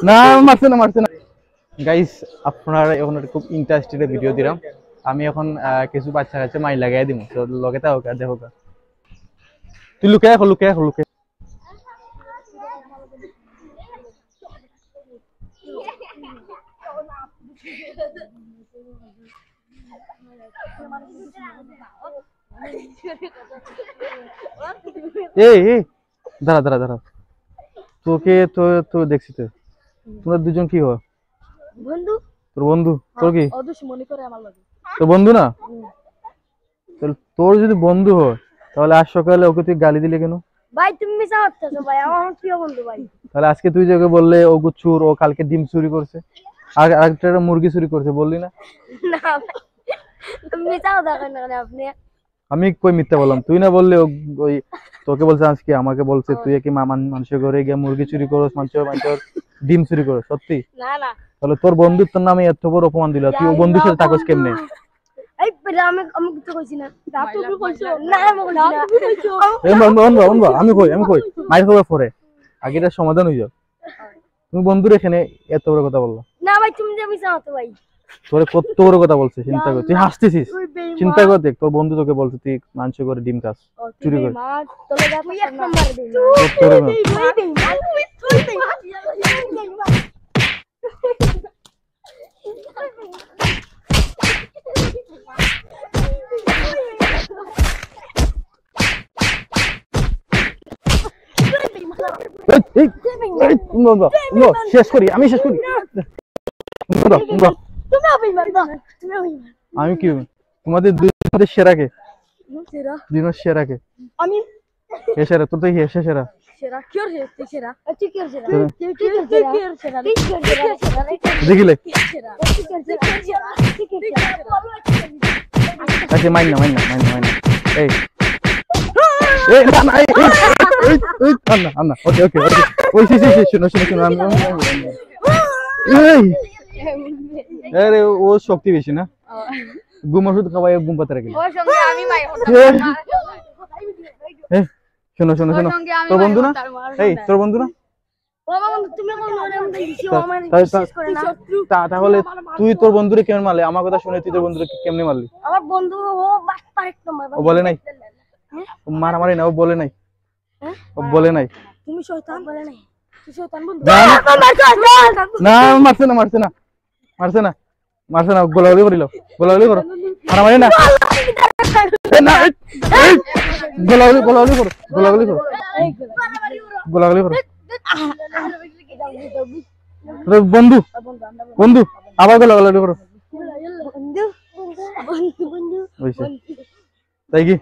না মারছে না গাইস, আপনারা এখন একটা খুব ইন্টারেস্টিং ভিডিও দিলাম। আমি এখন কিছু বাচ্চা কাছে মাই লাগাই দিমু, তো লগে তাও দেখো। তুই লুকায় এই দাঁড়া তোকে তো দেখছি তো। তোমরা দুজন কি হয়? বন্ধু। তোর বন্ধু? তোর কি মনে করে আমার লাগে তোর বন্ধু না? তোর যদি বন্ধু হয় তাহলে আজ সকালে ওকে তুই গালি দিলে কেন? ভাই তুমি মিছা করতেছো ভাই, আমার প্রিয় বন্ধু ভাই। তাহলে আজকে তুই যে ওকে বললে ও চোর, ও কালকে ডিম চুরি করছে, আর আরেকটা মুরগি চুরি করছে, বললি না? না ভাই, তুমি মিছা কথা কেন আপনি? আমি কই মিথ্যা বললাম? তুই না বললে ওই তোকে বলছে আজকে, আমাকে বলছে তুই কি মানুষের ঘরে গিয়ে মুরগি চুরি করস, মানুষের ডিম চুরি করস? সত্যি? না তাহলে তোর বন্ধুত্বর নামে এত বড় অপমান দিল, তুই ও বন্ধুর সাথে থাকস কেমনে? এই আমি কিছু কইছি না। তুমি কইছো না? আমি কই মাইর খবর পরে, আগে এটা সমাধান হয়ে যাও। তুমি বন্ধুর এখানে এত বড় কথা বললা না ভাই, তুমি যে মিছা কথা ভাই। তোরে কত বড় কথা বলছে, চিন্তা কর। তুই হাসতেছিস, চিন্তা কর, দেখ তোর বন্ধু তোকে বলছে তুই মানুষের ঘরে ডিম খাস, চুরি করে। শেষ করি আমি কি তোমাদের দুই সেরাকে সেরাকে আমি সেরা তোর তো সেরা দেখিলে আচ্ছা মাইন না এই ও শক্তি বেশি না, ঘুম ওষুধ খাওয়াই ঘুম পাতে রাখি। শোনো তোর বন্ধু না? তোর বন্ধু না? তাহলে তুই তোর বন্ধুরে কেমন মারলি? আমার কথা শুনে তুই তোর বন্ধুরে কেমনে মারলি? আমার বন্ধু ও বলে নাই মারামারি না? ও বলে নাই? তুমি শয়তান বলে নাই? না মারছে না গোলাগুলি করিল, গোলাগুলি করো, মারামারি না, গোলাগুলি করো। বন্ধু আবার গোলাগুলি করো, তাই কি?